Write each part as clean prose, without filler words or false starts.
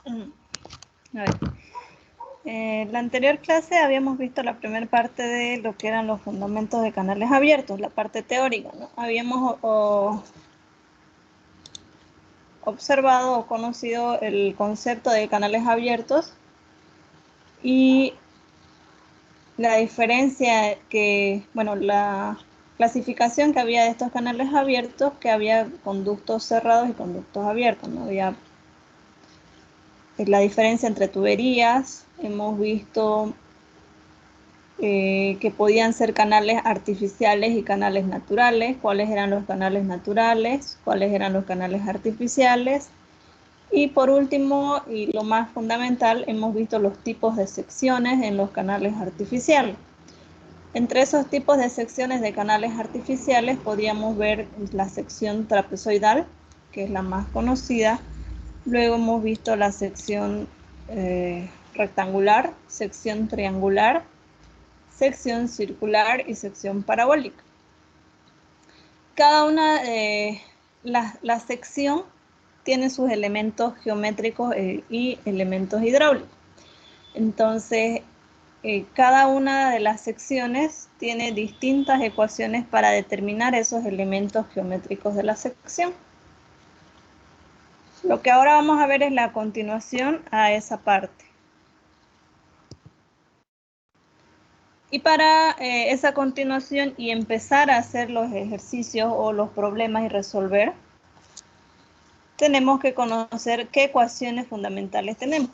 A ver. En la anterior clase habíamos visto la primera parte de lo que eran los fundamentos de canales abiertos, la parte teórica, ¿no? Habíamos observado o conocido el concepto de canales abiertos y la diferencia que, bueno, la clasificación que había de estos canales abiertos, que había conductos cerrados y conductos abiertos, ¿no? Había la diferencia entre tuberías, hemos visto que podían ser canales artificiales y canales naturales, cuáles eran los canales naturales, cuáles eran los canales artificiales. Y por último, y lo más fundamental, hemos visto los tipos de secciones en los canales artificiales. Entre esos tipos de secciones de canales artificiales podíamos ver la sección trapezoidal, que es la más conocida. Luego hemos visto la sección rectangular, sección triangular, sección circular y sección parabólica. Cada una de la sección tiene sus elementos geométricos y elementos hidráulicos. Entonces, cada una de las secciones tiene distintas ecuaciones para determinar esos elementos geométricos de la sección. Lo que ahora vamos a ver es la continuación a esa parte. Y para esa continuación y empezar a hacer los ejercicios o los problemas y resolver, tenemos que conocer qué ecuaciones fundamentales tenemos.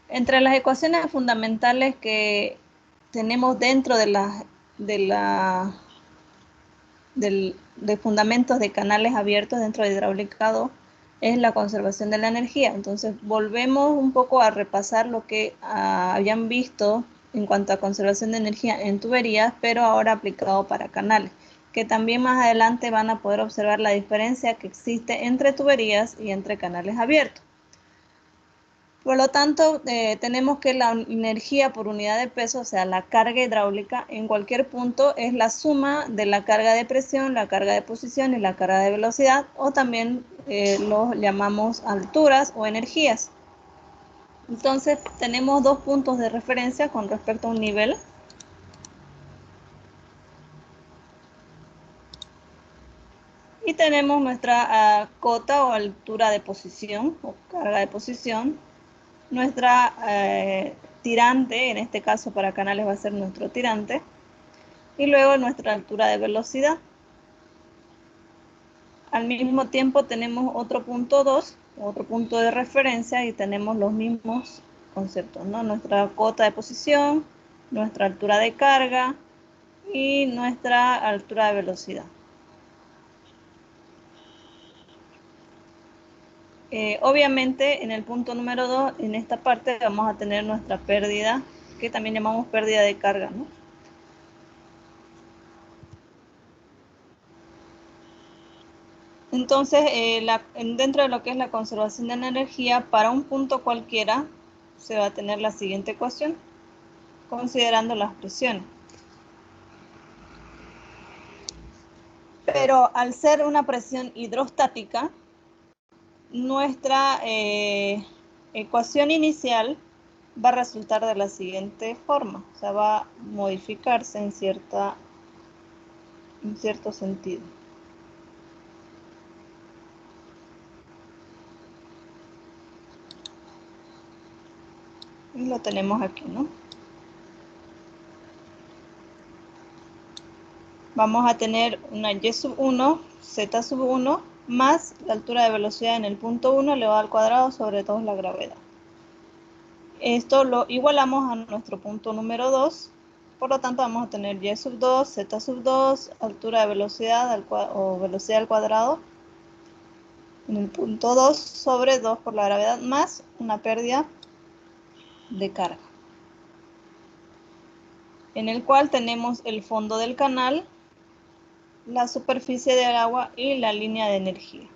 Entre las ecuaciones fundamentales que tenemos dentro de fundamentos de canales abiertos dentro de hidráulica 2 es la conservación de la energía. Entonces volvemos un poco a repasar lo que habían visto en cuanto a conservación de energía en tuberías, pero ahora aplicado para canales, que también más adelante van a poder observar la diferencia que existe entre tuberías y entre canales abiertos. Por lo tanto, tenemos que la energía por unidad de peso, o sea, la carga hidráulica, en cualquier punto es la suma de la carga de presión, la carga de posición y la carga de velocidad, o también los llamamos alturas o energías. Entonces, tenemos dos puntos de referencia con respecto a un nivel. Y tenemos nuestra cota o altura de posición, o carga de posición. Nuestra tirante, en este caso para canales va a ser nuestro tirante, y luego nuestra altura de velocidad. Al mismo tiempo tenemos otro punto 2, otro punto de referencia, y tenemos los mismos conceptos, ¿no? Nuestra cota de posición, nuestra altura de carga y nuestra altura de velocidad. Obviamente en el punto número 2, en esta parte vamos a tener nuestra pérdida, que también llamamos pérdida de carga, ¿no? Entonces, dentro de lo que es la conservación de la energía, para un punto cualquiera se va a tener la siguiente ecuación, considerando las presiones. Pero al ser una presión hidrostática, nuestra ecuación inicial va a resultar de la siguiente forma, o sea, va a modificarse en cierto sentido. Y lo tenemos aquí, ¿no? Vamos a tener una y sub 1, z sub 1, más la altura de velocidad en el punto 1 elevado al cuadrado sobre 2 la gravedad. Esto lo igualamos a nuestro punto número 2, por lo tanto vamos a tener y sub 2, z sub 2, altura de velocidad o velocidad al cuadrado en el punto 2 sobre 2 por la gravedad más una pérdida de carga, en el cual tenemos el fondo del canal, la superficie del agua y la línea de energía.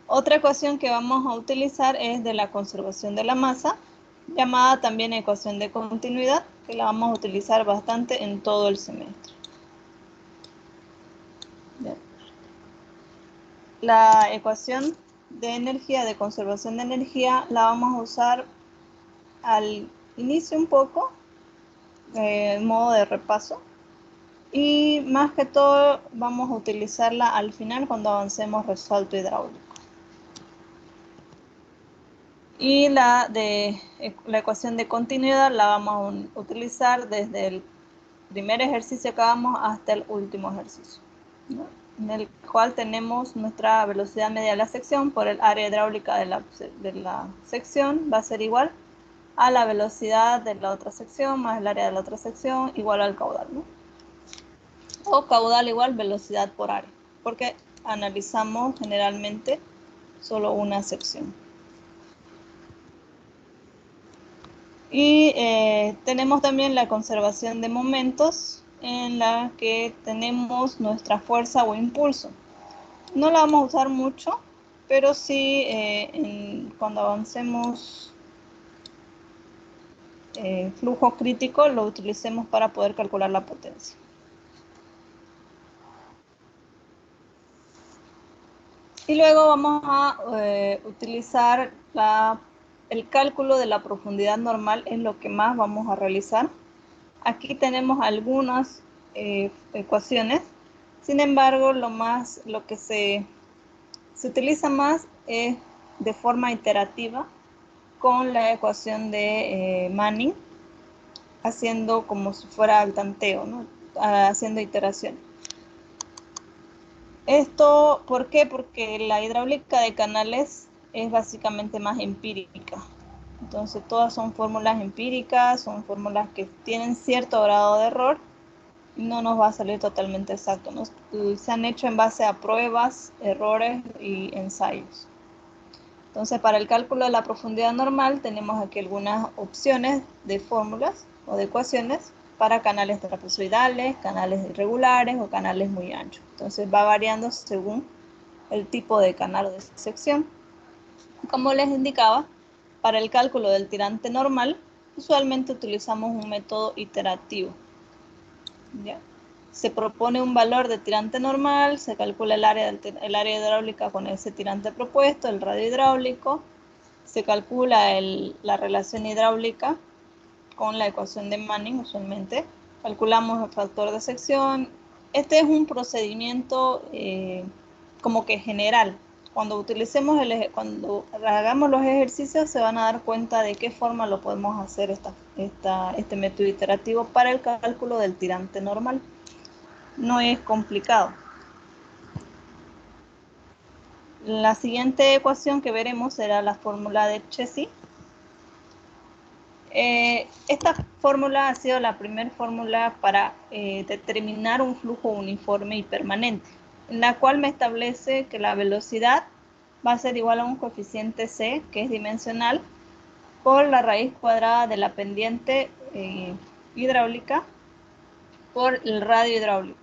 Otra ecuación que vamos a utilizar es de la conservación de la masa, llamada también ecuación de continuidad, que la vamos a utilizar bastante en todo el semestre. la ecuación de energía, de conservación de energía, la vamos a usar al inicio un poco, en modo de repaso. Y más que todo vamos a utilizarla al final cuando avancemos resfalto hidráulico. Y la ecuación de continuidad la vamos a utilizar desde el primer ejercicio que hagamos hasta el último ejercicio, ¿no? En el cual tenemos nuestra velocidad media de la sección por el área hidráulica de la sección va a ser igual a la velocidad de la otra sección más el área de la otra sección igual al caudal, ¿no? O caudal igual velocidad por área, porque analizamos generalmente solo una sección. Y tenemos también la conservación de momentos en la que tenemos nuestra fuerza o impulso. No la vamos a usar mucho, pero sí cuando avancemos flujo crítico lo utilicemos para poder calcular la potencia. Y luego vamos a utilizar el cálculo de la profundidad normal, es lo que más vamos a realizar. Aquí tenemos algunas ecuaciones, sin embargo lo que se utiliza más es de forma iterativa con la ecuación de Manning, haciendo como si fuera al tanteo, ¿no? Haciendo iteraciones. Esto, ¿por qué? Porque la hidráulica de canales es básicamente más empírica. Entonces todas son fórmulas empíricas, son fórmulas que tienen cierto grado de error y no nos va a salir totalmente exacto, ¿no? Se han hecho en base a pruebas, errores y ensayos. Entonces para el cálculo de la profundidad normal tenemos aquí algunas opciones de fórmulas o de ecuaciones para canales trapezoidales, canales irregulares o canales muy anchos. Entonces va variando según el tipo de canal o de sección. Como les indicaba, para el cálculo del tirante normal, usualmente utilizamos un método iterativo. ¿Ya? Se propone un valor de tirante normal, se calcula el área hidráulica con ese tirante propuesto, el radio hidráulico, se calcula la relación hidráulica con la ecuación de Manning usualmente, calculamos el factor de sección. Este es un procedimiento como que general. Cuando cuando hagamos los ejercicios se van a dar cuenta de qué forma lo podemos hacer este método iterativo para el cálculo del tirante normal. No es complicado. La siguiente ecuación que veremos será la fórmula de Chezy. Esta fórmula ha sido la primera fórmula para determinar un flujo uniforme y permanente, en la cual me establece que la velocidad va a ser igual a un coeficiente C, que es dimensional, por la raíz cuadrada de la pendiente hidráulica por el radio hidráulico.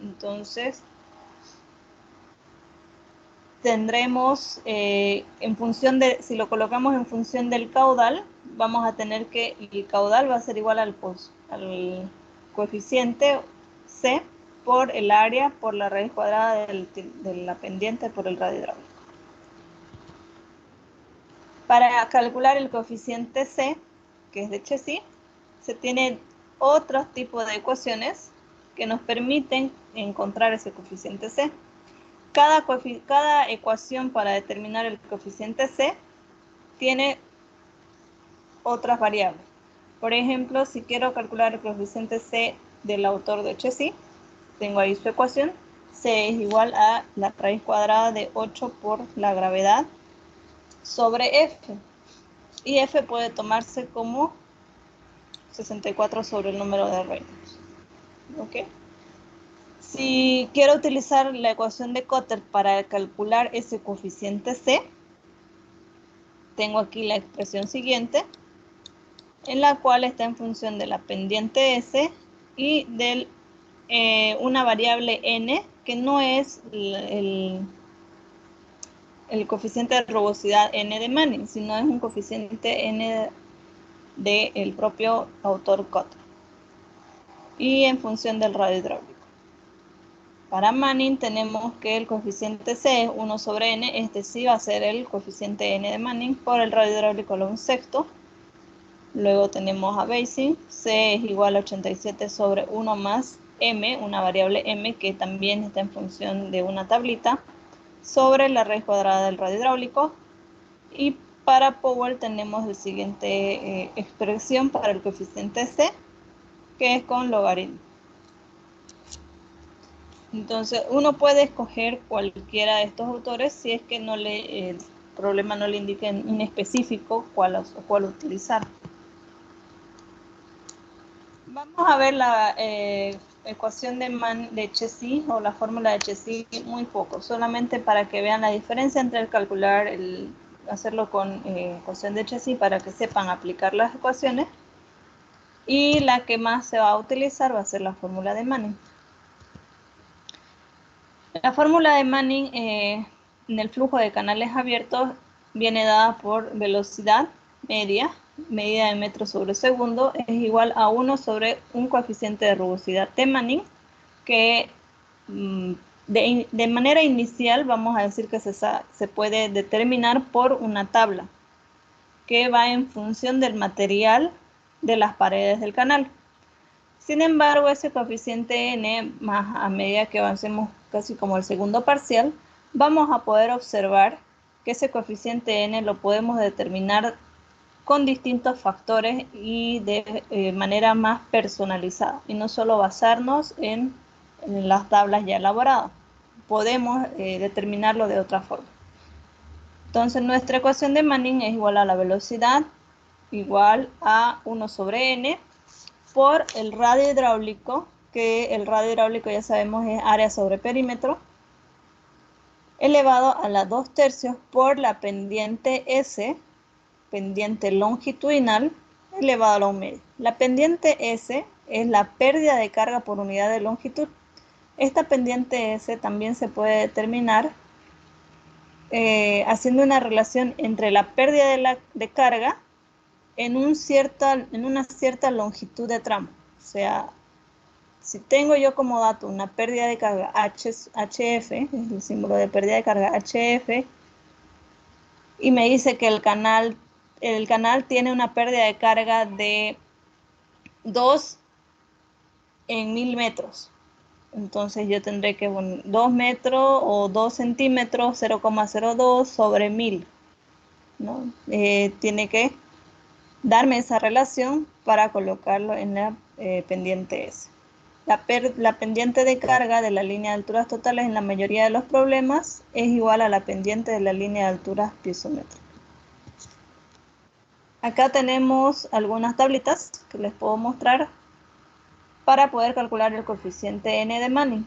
Entonces, tendremos, en función de, si lo colocamos en función del caudal, vamos a tener que el caudal va a ser igual al coeficiente C por el área por la raíz cuadrada de la pendiente por el radio hidráulico. Para calcular el coeficiente C, que es de Chezy, se tienen otros tipos de ecuaciones que nos permiten encontrar ese coeficiente C. Cada ecuación para determinar el coeficiente C tiene otras variables. Por ejemplo, si quiero calcular el coeficiente C del autor de Chezy, tengo ahí su ecuación. C es igual a la raíz cuadrada de 8 por la gravedad sobre F. Y F puede tomarse como 64 sobre el número de Reynolds. ¿Ok? Si quiero utilizar la ecuación de Kotter para calcular ese coeficiente C, tengo aquí la expresión siguiente, en la cual está en función de la pendiente S y de una variable N, que no es el coeficiente de rugosidad N de Manning, sino es un coeficiente N del propio autor Kotter, y en función del radio hidráulico. Para Manning tenemos que el coeficiente C es 1 sobre n, este sí va a ser el coeficiente n de Manning por el radio hidráulico a la 1/6. Luego tenemos a Basing, C es igual a 87 sobre 1 más m, una variable m que también está en función de una tablita, sobre la raíz cuadrada del radio hidráulico. Y para Powell tenemos la siguiente expresión para el coeficiente C, que es con logaritmo. Entonces, uno puede escoger cualquiera de estos autores si es que el problema no le indica en específico cuál utilizar. Vamos a ver la ecuación de Chezy o la fórmula de Chezy muy poco, solamente para que vean la diferencia entre el calcular, hacerlo con ecuación de Chezy para que sepan aplicar las ecuaciones, y la que más se va a utilizar va a ser la fórmula de Manning. La fórmula de Manning en el flujo de canales abiertos viene dada por velocidad media, medida de metros sobre segundo, es igual a 1 sobre un coeficiente de rugosidad de Manning, que de manera inicial vamos a decir que se puede determinar por una tabla que va en función del material de las paredes del canal. Sin embargo, ese coeficiente n, más a medida que avancemos casi como el segundo parcial, vamos a poder observar que ese coeficiente n lo podemos determinar con distintos factores y de manera más personalizada, y no solo basarnos en las tablas ya elaboradas. Podemos determinarlo de otra forma. Entonces, nuestra ecuación de Manning es igual a la velocidad igual a 1 sobre n por el radio hidráulico, que el radio hidráulico ya sabemos es área sobre perímetro, elevado a la 2/3 por la pendiente S, pendiente longitudinal, elevado a la 1/2. La pendiente S es la pérdida de carga por unidad de longitud. Esta pendiente S también se puede determinar haciendo una relación entre la pérdida de carga en una cierta longitud de tramo. O sea, si tengo yo como dato una pérdida de carga HF, es el símbolo de pérdida de carga HF, y me dice que el canal tiene una pérdida de carga de 2 en 1000 metros. Entonces yo tendré que 2 metros o 2 centímetros, 0,02 sobre 1000, ¿no? Tiene que darme esa relación para colocarlo en la pendiente S. La pendiente de carga de la línea de alturas totales en la mayoría de los problemas es igual a la pendiente de la línea de alturas piezométricas. Acá tenemos algunas tablitas que les puedo mostrar para poder calcular el coeficiente n de Manning.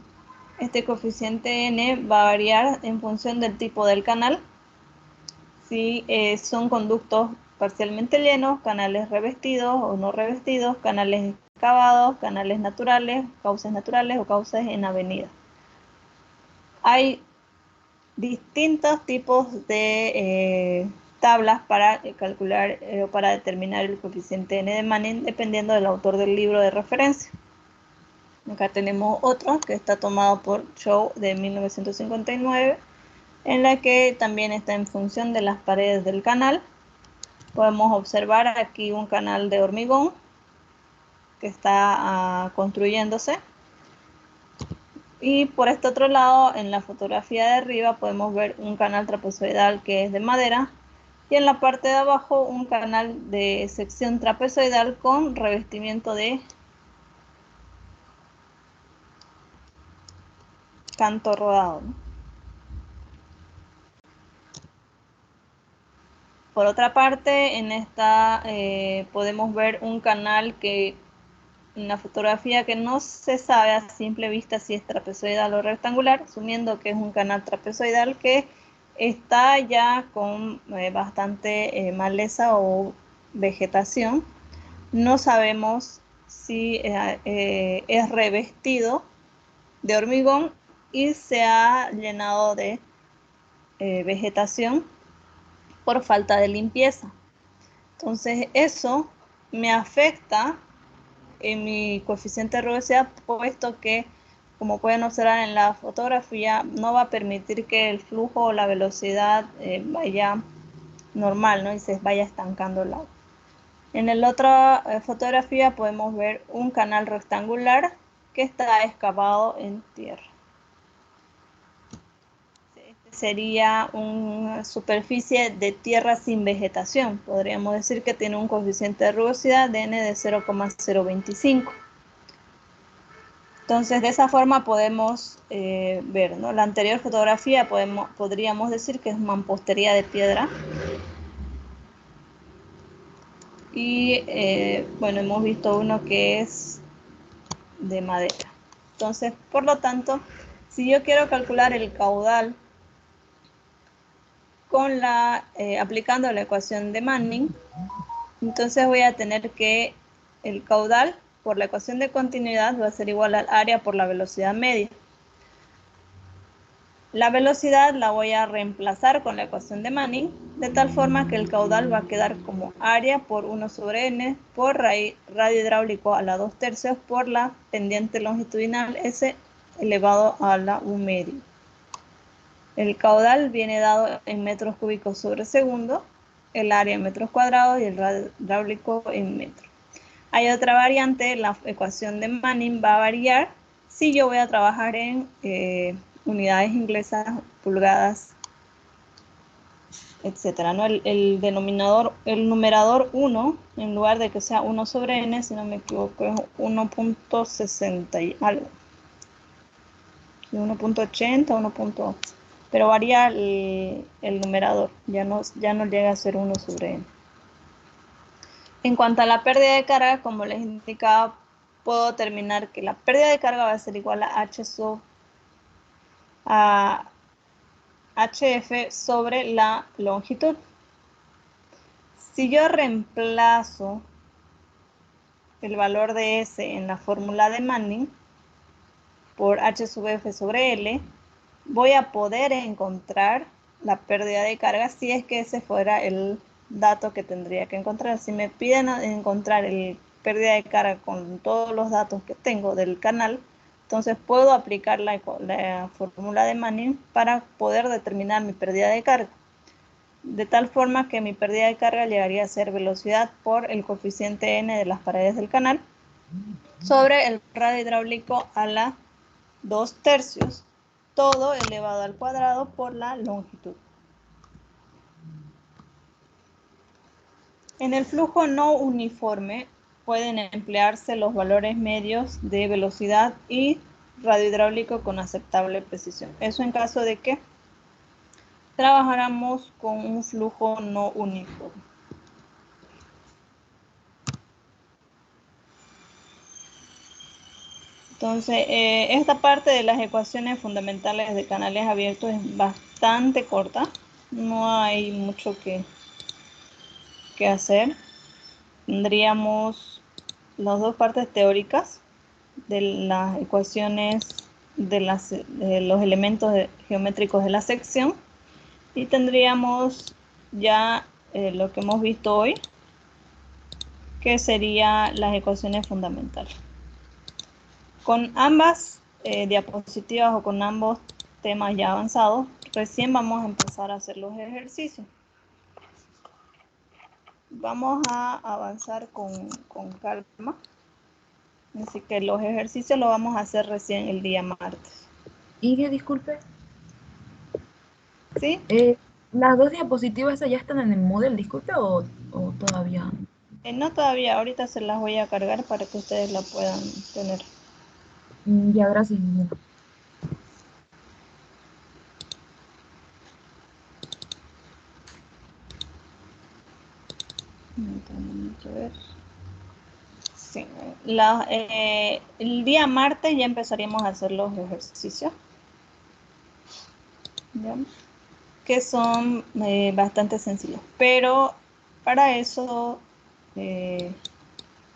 Este coeficiente n va a variar en función del tipo del canal. Si son conductos parcialmente llenos, canales revestidos o no revestidos, canales excavados, canales naturales, cauces naturales o cauces en avenida. Hay distintos tipos de tablas para calcular o para determinar el coeficiente n de Manning dependiendo del autor del libro de referencia. Acá tenemos otro que está tomado por Chow de 1959, en la que también está en función de las paredes del canal. Podemos observar aquí un canal de hormigón que está construyéndose. Y por este otro lado, en la fotografía de arriba, podemos ver un canal trapezoidal que es de madera. Y en la parte de abajo, un canal de sección trapezoidal con revestimiento de canto rodado, ¿no? Por otra parte, en esta podemos ver un canal que en la fotografía que no se sabe a simple vista si es trapezoidal o rectangular, asumiendo que es un canal trapezoidal que está ya con bastante maleza o vegetación. No sabemos si es revestido de hormigón y se ha llenado de vegetación por falta de limpieza. Entonces eso me afecta en mi coeficiente de rugosidad, puesto que como pueden observar en la fotografía, no va a permitir que el flujo o la velocidad vaya normal, ¿no? Y se vaya estancando el agua. En la otra fotografía podemos ver un canal rectangular que está excavado en tierra. Este sería una superficie de tierra sin vegetación. Podríamos decir que tiene un coeficiente de rugosidad de N de 0,025. Entonces, de esa forma podemos ver, ¿no? La anterior fotografía podríamos decir que es mampostería de piedra. Y bueno, hemos visto uno que es de madera. Entonces, por lo tanto, si yo quiero calcular el caudal con aplicando la ecuación de Manning, entonces voy a tener que el caudal por la ecuación de continuidad va a ser igual al área por la velocidad media. La velocidad la voy a reemplazar con la ecuación de Manning, de tal forma que el caudal va a quedar como área por 1 sobre n por radio hidráulico a la 2/3 por la pendiente longitudinal S elevado a la U medio. El caudal viene dado en metros cúbicos sobre segundo, el área en metros cuadrados y el radio hidráulico en metros. Hay otra variante, la ecuación de Manning va a variar si yo voy a trabajar en unidades inglesas, pulgadas, etcétera, ¿no? El numerador 1, en lugar de que sea 1 sobre n, si no me equivoco, es 1.60 y algo. 1.80, 1. Pero varía el numerador, ya no llega a ser 1 sobre n. En cuanto a la pérdida de carga, como les indicaba, puedo determinar que la pérdida de carga va a ser igual a HF sobre la longitud. Si yo reemplazo el valor de S en la fórmula de Manning por H sub F sobre L, voy a poder encontrar la pérdida de carga si es que ese fuera el dato que tendría que encontrar. Si me piden encontrar el pérdida de carga con todos los datos que tengo del canal, entonces puedo aplicar la fórmula de Manning para poder determinar mi pérdida de carga. De tal forma que mi pérdida de carga llegaría a ser velocidad por el coeficiente n de las paredes del canal sobre el radio hidráulico a la 2/3, todo elevado al cuadrado por la longitud. En el flujo no uniforme pueden emplearse los valores medios de velocidad y radio hidráulico con aceptable precisión. Eso en caso de que trabajáramos con un flujo no uniforme. Entonces, esta parte de las ecuaciones fundamentales de canales abiertos es bastante corta. No hay mucho que hacer. Tendríamos las dos partes teóricas de las ecuaciones de los elementos geométricos de la sección y tendríamos ya lo que hemos visto hoy, que serían las ecuaciones fundamentales. Con ambas diapositivas o con ambos temas ya avanzados, recién vamos a empezar a hacer los ejercicios. Vamos a avanzar con calma. Así que los ejercicios los vamos a hacer recién el día martes. Iria, disculpe. ¿Sí? ¿Las dos diapositivas esas ya están en el Moodle, disculpe, o todavía? No todavía, ahorita se las voy a cargar para que ustedes la puedan tener. Ya, gracias, Iria. Vamos a ver. Sí, el día martes ya empezaríamos a hacer los ejercicios. ¿Ya? Que son bastante sencillos, pero para eso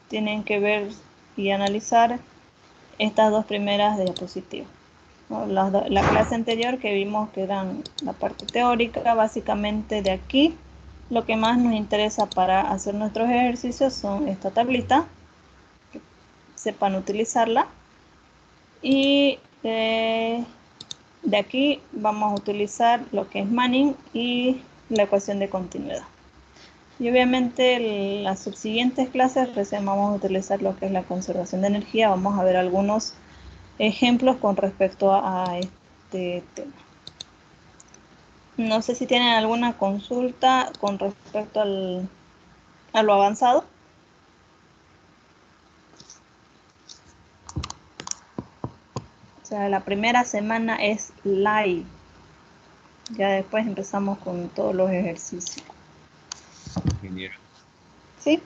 tienen que ver y analizar estas dos primeras diapositivas, ¿no? La clase anterior que vimos que eran la parte teórica, básicamente de aquí lo que más nos interesa para hacer nuestros ejercicios son esta tablita, que sepan utilizarla, y De aquí vamos a utilizar lo que es Manning y la ecuación de continuidad. Y obviamente en las subsiguientes clases recién vamos a utilizar lo que es la conservación de energía. Vamos a ver algunos ejemplos con respecto a este tema. No sé si tienen alguna consulta con respecto a lo avanzado. O sea, la primera semana es live. Ya después empezamos con todos los ejercicios. Ingeniero. ¿Sí?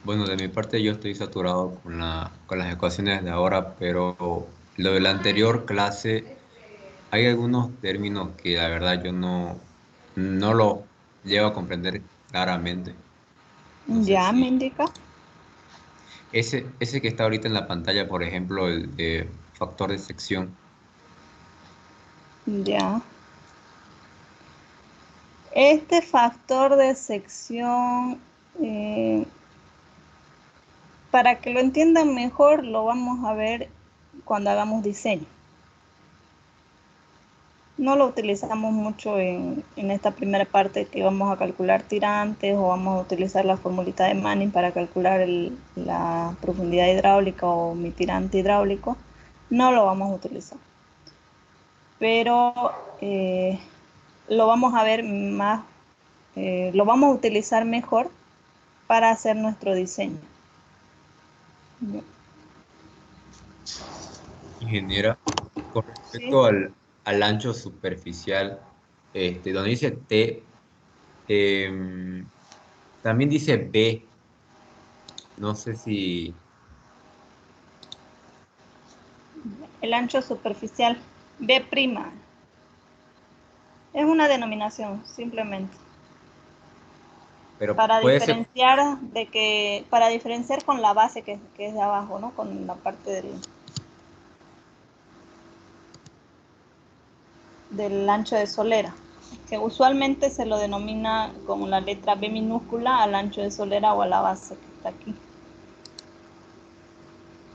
Bueno, de mi parte yo estoy saturado con las ecuaciones de ahora, pero lo de la anterior clase, hay algunos términos que la verdad yo no lo llego a comprender claramente. No sé Ya me si indica. ese que está ahorita en la pantalla, por ejemplo, el de factor de sección. Ya. Este factor de sección, para que lo entiendan mejor, lo vamos a ver cuando hagamos diseño. No lo utilizamos mucho en esta primera parte que vamos a calcular tirantes o vamos a utilizar la formulita de Manning para calcular la profundidad hidráulica o mi tirante hidráulico. No lo vamos a utilizar. Pero lo vamos a ver más, lo vamos a utilizar mejor para hacer nuestro diseño. Ingeniera, con Sí. respecto al ancho superficial, donde dice T, también dice B. No sé si, El ancho superficial B'. Es una denominación, simplemente. pero Para puede ser, diferenciar para diferenciar con la base que es de abajo, ¿no? Con la parte del ancho de solera, que usualmente se lo denomina con la letra B minúscula al ancho de solera o a la base que está aquí.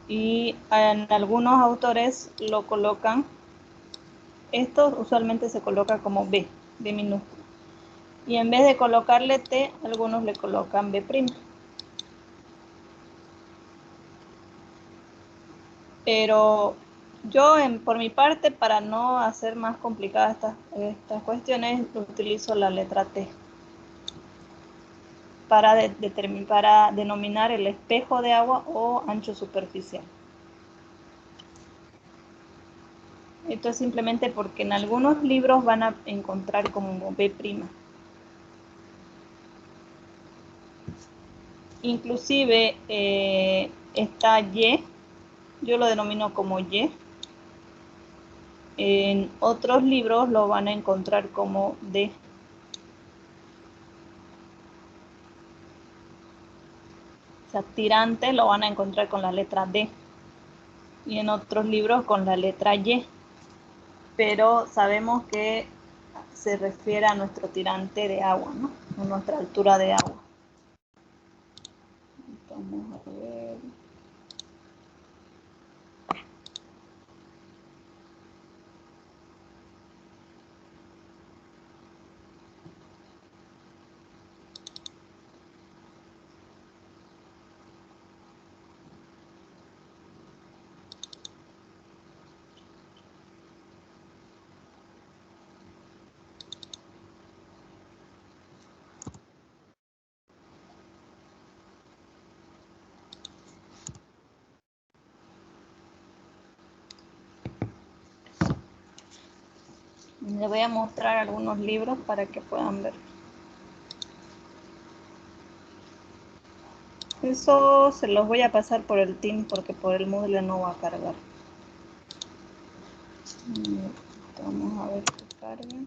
Y en algunos autores lo colocan, esto usualmente se coloca como B minúscula. Y en vez de colocarle T, algunos le colocan B'. Pero yo, por mi parte, para no hacer más complicadas estas cuestiones, utilizo la letra T para denominar el espejo de agua o ancho superficial. Esto es simplemente porque en algunos libros van a encontrar como B'. Inclusive está Y, yo lo denomino como Y. En otros libros lo van a encontrar como D. O sea, tirante lo van a encontrar con la letra D. Y en otros libros con la letra Y. Pero sabemos que se refiere a nuestro tirante de agua, ¿no? A nuestra altura de agua. Vamos a ver. Les voy a mostrar algunos libros para que puedan ver. Eso se los voy a pasar por el Team porque por el Moodle no va a cargar. Vamos a ver que cargue.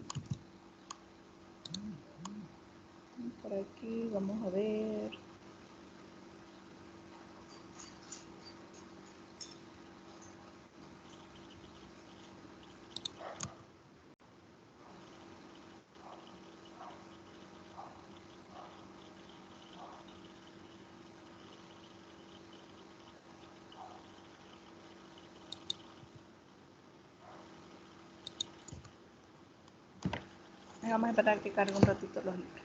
Por aquí vamos a ver. Vamos a esperar que cargue un ratito los libros.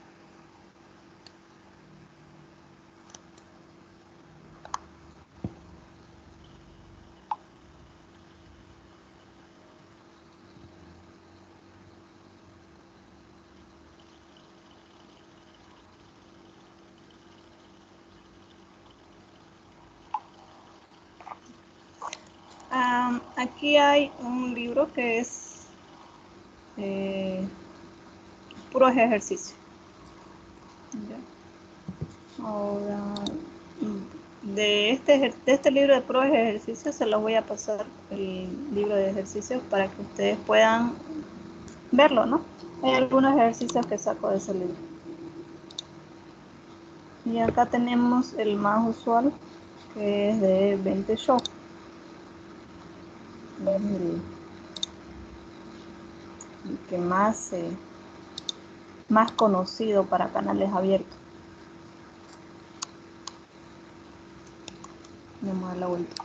Aquí hay un libro que es puros ejercicios. Ahora, de este libro de puros ejercicios se los voy a pasar el libro de ejercicios para que ustedes puedan verlo, ¿no? Hay algunos ejercicios que saco de ese libro. Y acá tenemos el más usual, que es de 20 show. Es el que más conocido para canales abiertos. Vamos a dar la vuelta.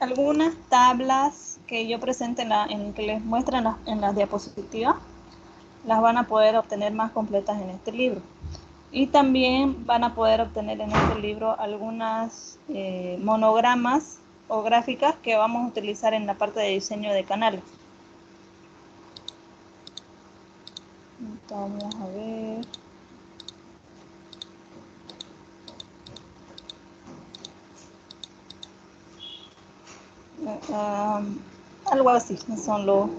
Algunas tablas que yo presente que les muestran en las diapositivas, las van a poder obtener más completas en este libro. Y también van a poder obtener en este libro algunas monogramas o gráficas que vamos a utilizar en la parte de diseño de canales. Vamos a ver. Algo así son los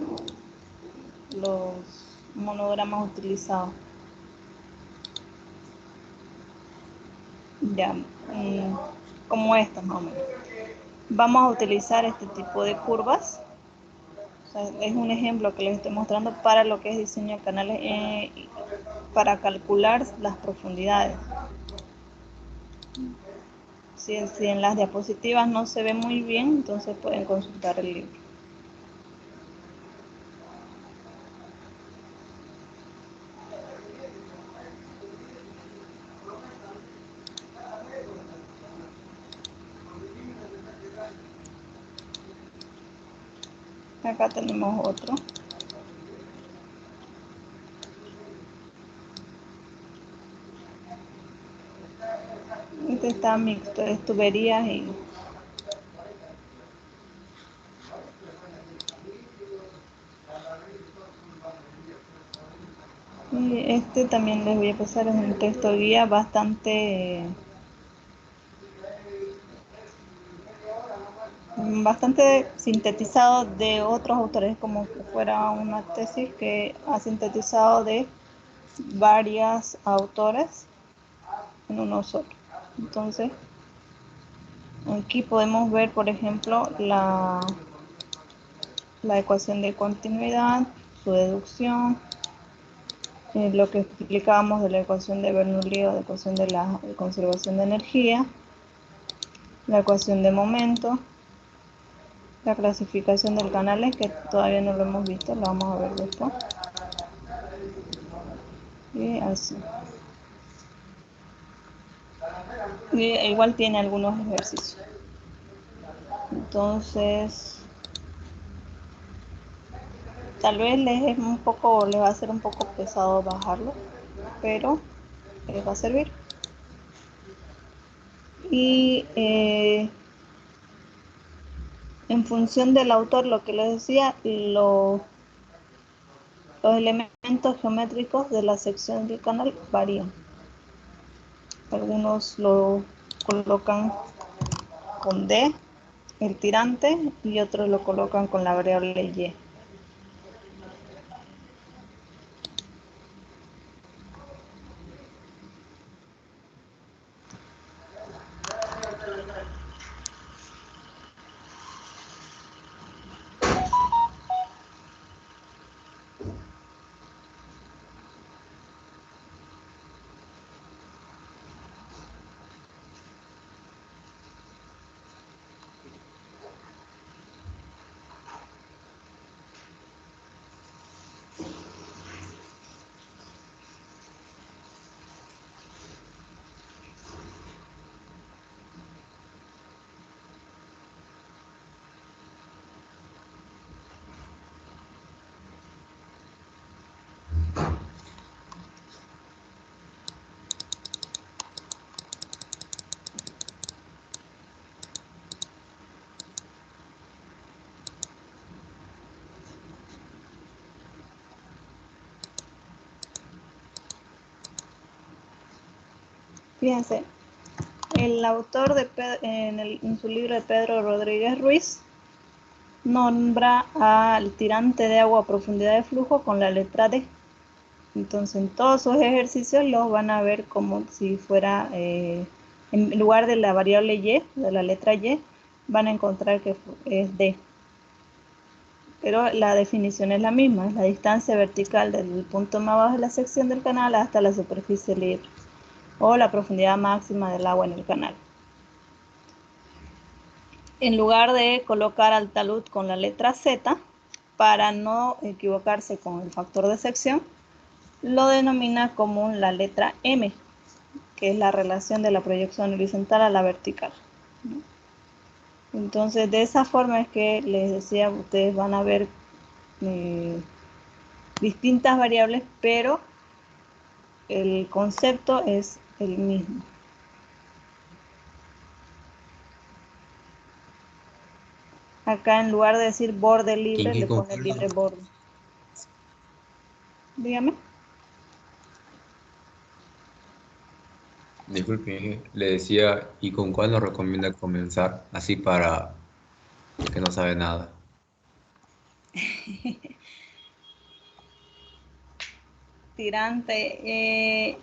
monogramas utilizados. Ya, como estas más o menos. Vamos a utilizar este tipo de curvas. O sea, es un ejemplo que les estoy mostrando para lo que es diseño de canales, para calcular las profundidades. Si en las diapositivas no se ve muy bien, entonces pueden consultar el libro. Acá tenemos otro. Este está mixto, es tuberías y este también les voy a pasar, es un texto guía bastante sintetizado de otros autores, como que fuera una tesis que ha sintetizado de varios autores en uno solo. Entonces, aquí podemos ver, por ejemplo, la ecuación de continuidad, su deducción, lo que explicábamos de la ecuación de Bernoulli o de ecuación de la conservación de energía, la ecuación de momento, la clasificación del canales, que todavía no lo hemos visto, lo vamos a ver después. Y así. Y igual tiene algunos ejercicios. Entonces, tal vez les va a ser un poco pesado bajarlo, pero les va a servir. Y en función del autor, lo que les decía, los elementos geométricos de la sección del canal varían. Algunos lo colocan con D, el tirante, y otros lo colocan con la variable Y. Fíjense, el autor en su libro de Pedro Rodríguez Ruiz nombra al tirante de agua a profundidad de flujo con la letra D. Entonces, en todos sus ejercicios los van a ver como si fuera, en lugar de la variable Y, de la letra Y, van a encontrar que es D. Pero la definición es la misma, es la distancia vertical del punto más bajo de la sección del canal hasta la superficie libre, o la profundidad máxima del agua en el canal. En lugar de colocar al talud con la letra Z, para no equivocarse con el factor de sección, lo denomina como la letra M, que es la relación de la proyección horizontal a la vertical. Entonces, de esa forma es que les decía, ustedes van a ver distintas variables, pero el concepto es el mismo. Acá en lugar de decir borde libre, le pone libre borde. Dígame. Disculpe, le decía, ¿y con cuál nos recomienda comenzar? Así para el que no sabe nada. Tirante,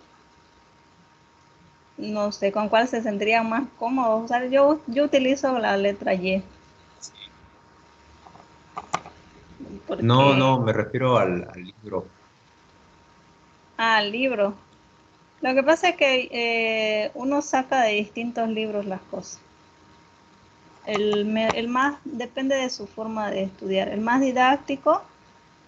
no sé con cuál se sentiría más cómodo. O sea, yo utilizo la letra Y. Porque, No, me refiero al libro. el libro. Lo que pasa es que uno saca de distintos libros las cosas. El más, depende de su forma de estudiar. El más didáctico,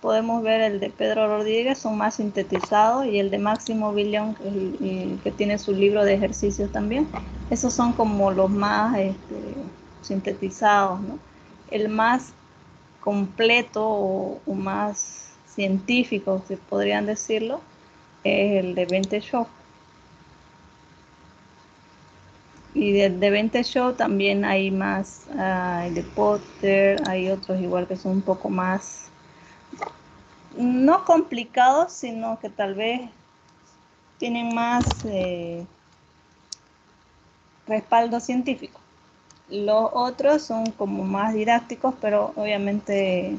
podemos ver el de Pedro Rodríguez, son más sintetizados, y el de Máximo Villon, el que tiene su libro de ejercicios también. Esos son como los más sintetizados, ¿no? El más completo o más científico, si podrían decirlo, es el de Bente Show. Y de Bente Show también hay más, de Potter, hay otros igual que son un poco más, no complicados, sino que tal vez tienen más respaldo científico. Los otros son como más didácticos, pero obviamente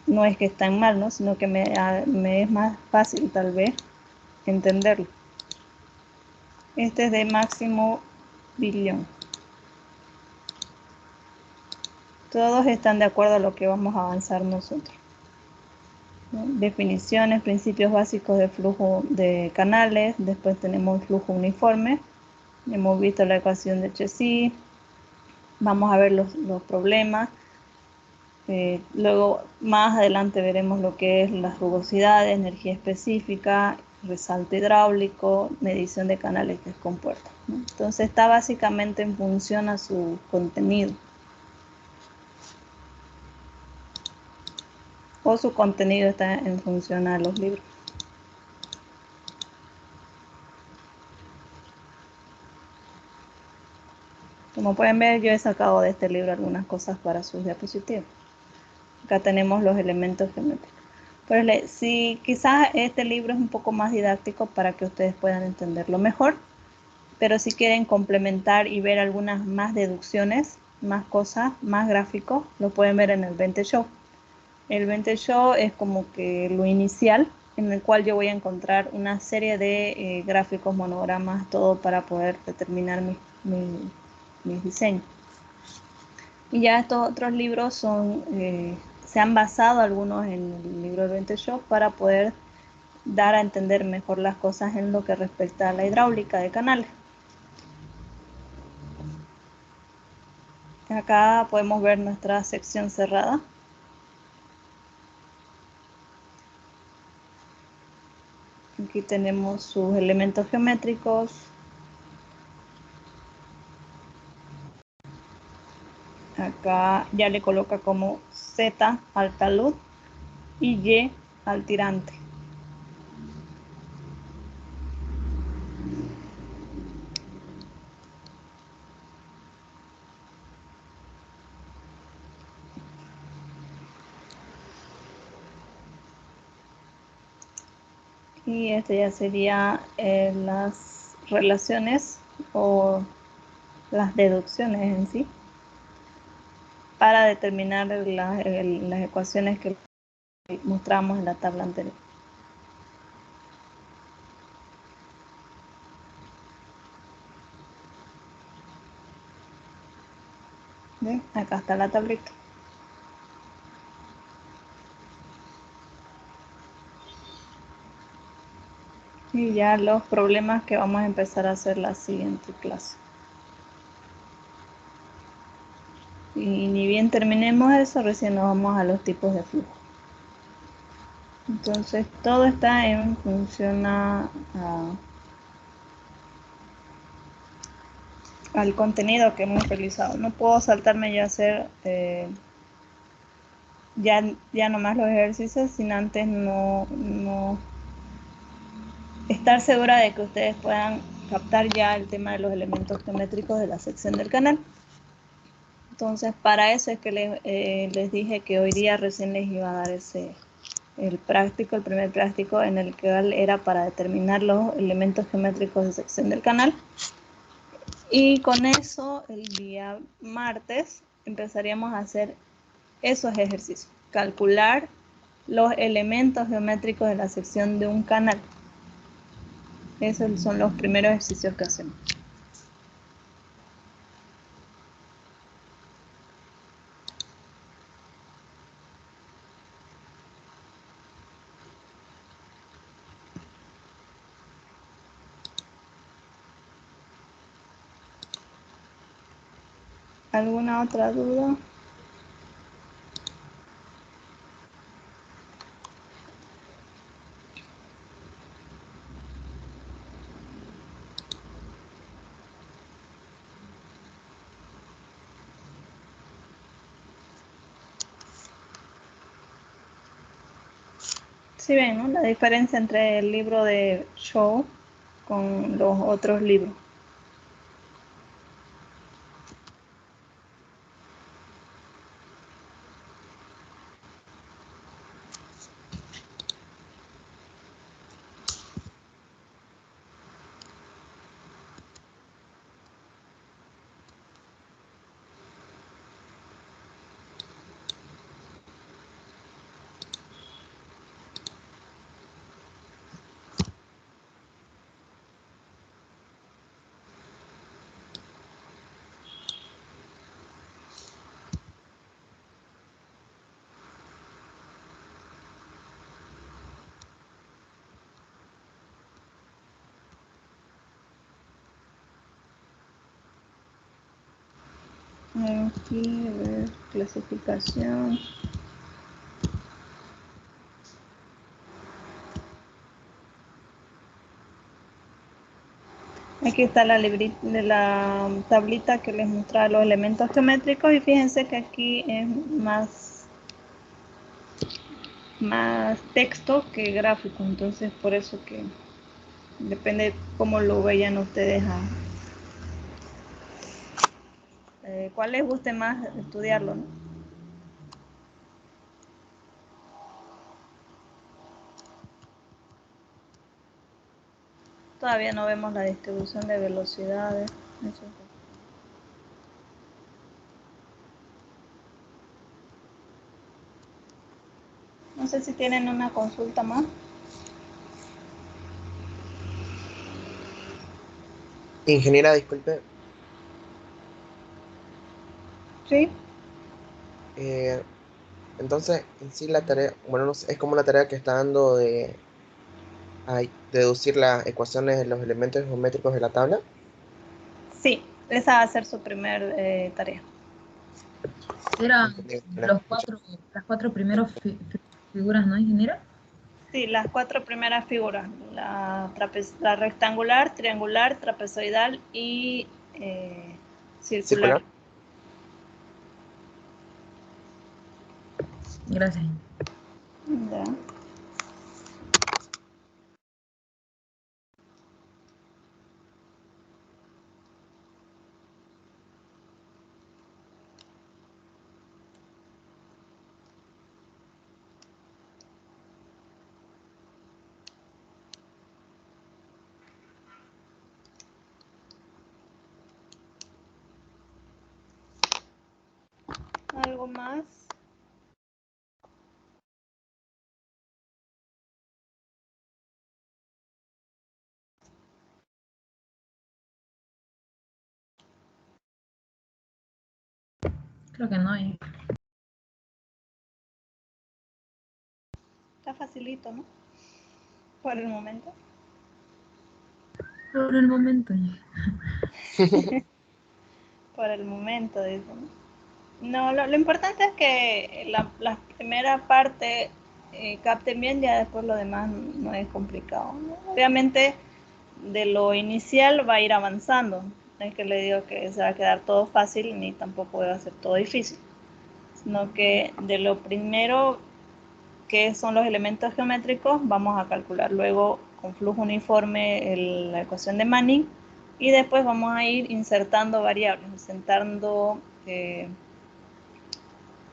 no es que están mal, ¿no? Sino que me es más fácil tal vez entenderlo. Este es de Máximo Villon. Todos están de acuerdo a lo que vamos a avanzar nosotros, ¿no? Definiciones, principios básicos de flujo de canales. Después tenemos flujo uniforme. Hemos visto la ecuación de Chezy. Vamos a ver los problemas. Luego, más adelante veremos lo que es las rugosidades, energía específica, resalto hidráulico, medición de canales que es compuerta, ¿no? Entonces está básicamente en función a su contenido. O su contenido está en función a los libros. Como pueden ver, yo he sacado de este libro algunas cosas para sus diapositivas. Acá tenemos los elementos geométricos. Pero si quizás este libro es un poco más didáctico para que ustedes puedan entenderlo mejor, pero si quieren complementar y ver algunas más deducciones, más cosas, más gráficos, lo pueden ver en el Venture Show. El Venture Show es como que lo inicial, en el cual yo voy a encontrar una serie de gráficos, monogramas, todo para poder determinar mis diseños. Y ya estos otros libros se han basado algunos en el libro de Venture Show para poder dar a entender mejor las cosas en lo que respecta a la hidráulica de canales. Acá podemos ver nuestra sección cerrada. Aquí tenemos sus elementos geométricos. Acá ya le coloca como Z al talud y Y al tirante. Y este ya sería las relaciones o las deducciones en sí para determinar las ecuaciones que mostramos en la tabla anterior. ¿Ven? Acá está la tablita. Y ya los problemas que vamos a empezar a hacer la siguiente clase. Y ni bien terminemos eso, recién nos vamos a los tipos de flujo. Entonces todo está en función al contenido que hemos realizado. No puedo saltarme ya a hacer ya nomás los ejercicios sin antes no estar segura de que ustedes puedan captar ya el tema de los elementos geométricos de la sección del canal. Entonces para eso es que les dije que hoy día recién les iba a dar el primer práctico en el que era para determinar los elementos geométricos de sección del canal. Y con eso el día martes empezaríamos a hacer esos ejercicios, calcular los elementos geométricos de la sección de un canal. Esos son los primeros ejercicios que hacemos. ¿Alguna otra duda? Sí ven, ¿no? La diferencia entre el libro de Show con los otros libros. Aquí, a ver, clasificación. Aquí está la tablita que les muestra los elementos geométricos y fíjense que aquí es más texto que gráfico, entonces por eso que depende cómo lo vean ustedes ¿Cuál les guste más estudiarlo, no? Todavía no vemos la distribución de velocidades. Eso. No sé si tienen una consulta más. Ingeniera, disculpe. Sí. Entonces, en sí la tarea, bueno, no sé, es como una tarea que está dando de deducir las ecuaciones de los elementos geométricos de la tabla. Sí, esa va a ser su primer tarea. Eran Entendido. las cuatro primeras figuras, ¿no, ingeniera? Sí, las 4 primeras figuras, la rectangular, triangular, trapezoidal y circular. Circular. Gracias. Ya. ¿Algo más? Creo que no hay. Está facilito, ¿no? Por el momento. Por el momento. Por el momento, dice, ¿no? No, lo importante es que la primera parte capten bien, ya después lo demás no es complicado, ¿no? Obviamente, de lo inicial va a ir avanzando. No es que le digo que se va a quedar todo fácil, ni tampoco va a ser todo difícil, sino que de lo primero que son los elementos geométricos, vamos a calcular luego con flujo uniforme la ecuación de Manning y después vamos a ir insertando variables,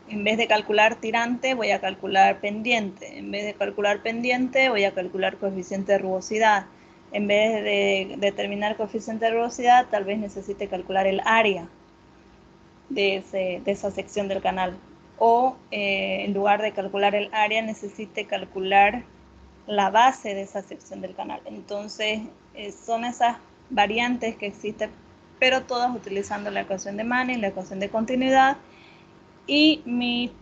en vez de calcular tirante voy a calcular pendiente, en vez de calcular pendiente voy a calcular coeficiente de rugosidad, en vez de determinar coeficiente de rugosidad tal vez necesite calcular el área de esa sección del canal. O en lugar de calcular el área, necesite calcular la base de esa sección del canal. Entonces, son esas variantes que existen, pero todas utilizando la ecuación de Manning, la ecuación de continuidad y mi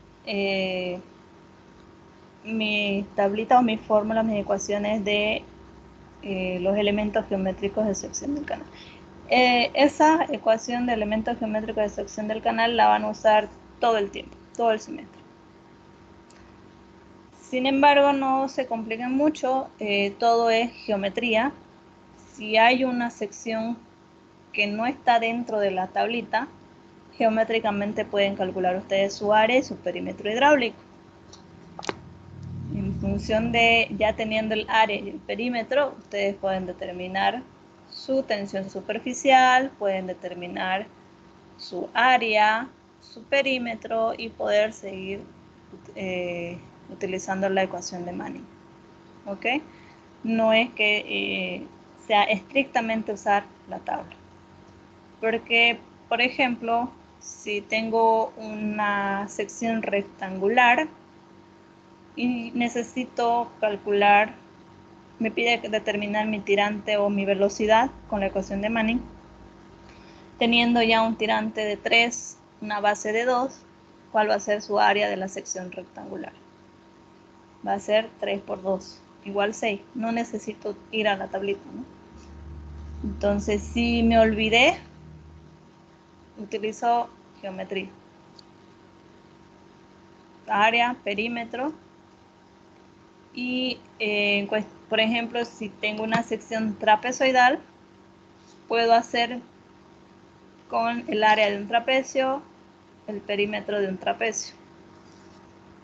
tablita o mi fórmula, mis ecuaciones de los elementos geométricos de sección del canal. Esa ecuación de elementos geométricos de sección del canal la van a usar todo el tiempo, todo el semestre. Sin embargo, no se compliquen mucho, todo es geometría. Si hay una sección que no está dentro de la tablita, geométricamente pueden calcular ustedes su área y su perímetro hidráulico. En función de ya teniendo el área y el perímetro, ustedes pueden determinar su tensión superficial, pueden determinar su área, su perímetro y poder seguir utilizando la ecuación de Manning. ¿Ok? No es que sea estrictamente usar la tabla. Porque, por ejemplo, si tengo una sección rectangular y necesito calcular, me pide determinar mi tirante o mi velocidad con la ecuación de Manning, teniendo ya un tirante de 3, una base de 2, ¿cuál va a ser su área de la sección rectangular? Va a ser 3 por 2, igual 6. No necesito ir a la tablita, ¿no? Entonces, si me olvidé, utilizo geometría. Área, perímetro. Y, por ejemplo, si tengo una sección trapezoidal, puedo hacer con el área de un trapecio, el perímetro de un trapecio.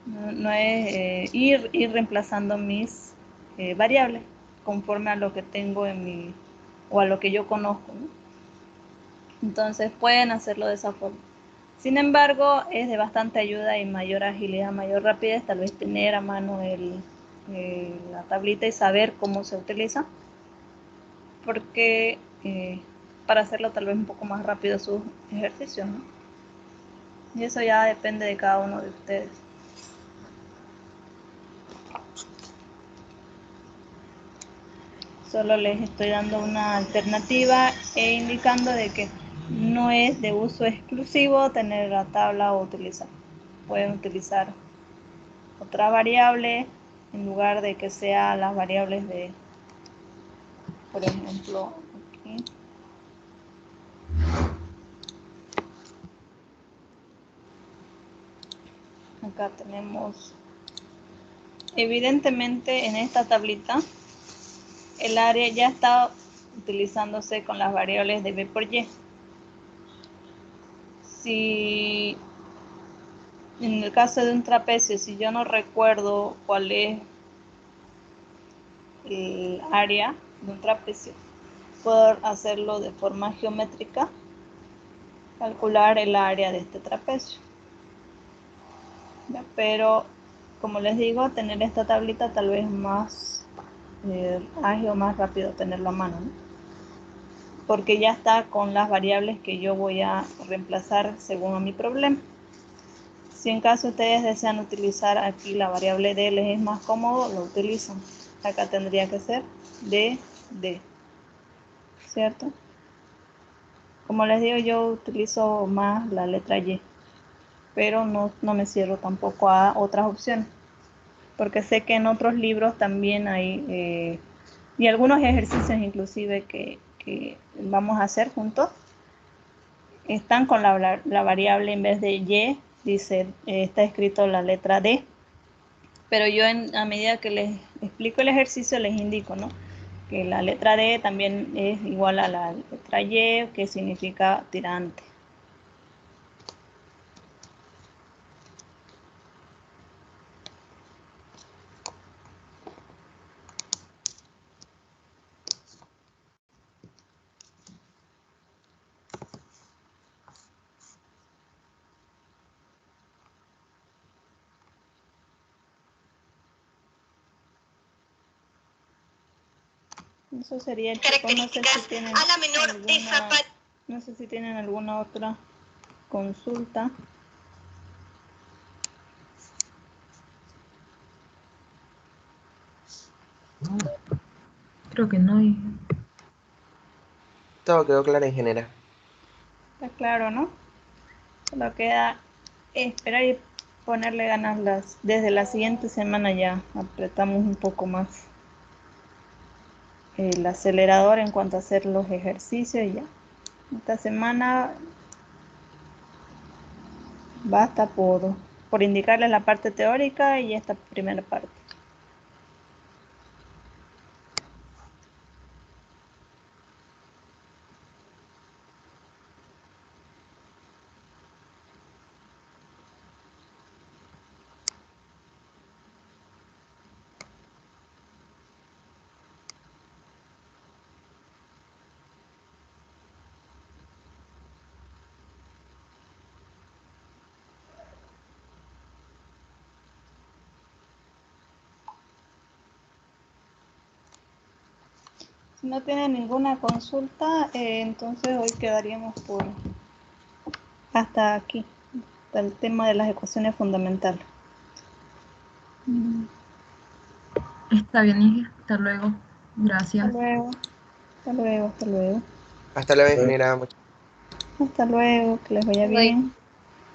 No es ir reemplazando mis variables conforme a lo que tengo en mi, o a lo que yo conozco, ¿no? Entonces pueden hacerlo de esa forma. Sin embargo, es de bastante ayuda y mayor agilidad, mayor rapidez, tal vez tener a mano la tablita y saber cómo se utiliza, porque para hacerlo tal vez un poco más rápido sus ejercicios, ¿no? Y eso ya depende de cada uno de ustedes. Solo les estoy dando una alternativa e indicando de que no es de uso exclusivo tener la tabla o utilizar. Pueden utilizar otra variable en lugar de que sea las variables de, por ejemplo, aquí. Acá tenemos, evidentemente en esta tablita, el área ya está utilizándose con las variables de B por Y. Si en el caso de un trapecio, si yo no recuerdo cuál es el área de un trapecio, puedo hacerlo de forma geométrica, calcular el área de este trapecio. ¿Ya? Pero, como les digo, tener esta tablita tal vez más ágil o más rápido tenerlo a mano, ¿no? Porque ya está con las variables que yo voy a reemplazar según a mi problema. Si en caso ustedes desean utilizar aquí la variable D, les es más cómodo, lo utilizan. Acá tendría que ser D, ¿cierto? Como les digo, yo utilizo más la letra Y, pero no me cierro tampoco a otras opciones, porque sé que en otros libros también hay, y algunos ejercicios inclusive que vamos a hacer juntos, están con la variable en vez de Y, dice, está escrito la letra D, pero yo a medida que les explico el ejercicio les indico, ¿no?, que la letra D también es igual a la letra Y, que significa tirante. Eso sería, chicos. No sé si tienen alguna otra consulta. Creo que no. Todo quedó claro en general. Está claro, ¿no? Solo queda esperar y ponerle ganas desde la siguiente semana. Ya apretamos un poco más el acelerador en cuanto a hacer los ejercicios y ya. Esta semana basta por indicarles la parte teórica y esta primera parte. Si no tienen ninguna consulta, entonces hoy quedaríamos hasta aquí, hasta el tema de las ecuaciones fundamentales. Está bien, Inge. Hasta luego. Gracias. Hasta luego, hasta luego, hasta luego. Hasta luego, ingeniera. Hasta luego, que les vaya bien.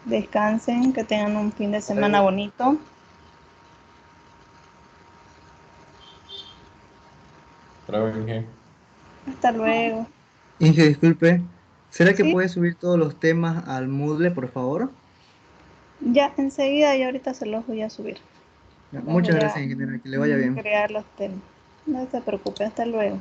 Descansen, que tengan un fin de semana bonito. Hasta luego. Inge, disculpe, ¿será que ¿Sí? puede subir todos los temas al Moodle, por favor? Ya enseguida y ahorita se los voy a subir. Ya, Les muchas voy a gracias, ingeniera, que le vaya bien. crear los temas. No se preocupe, hasta luego.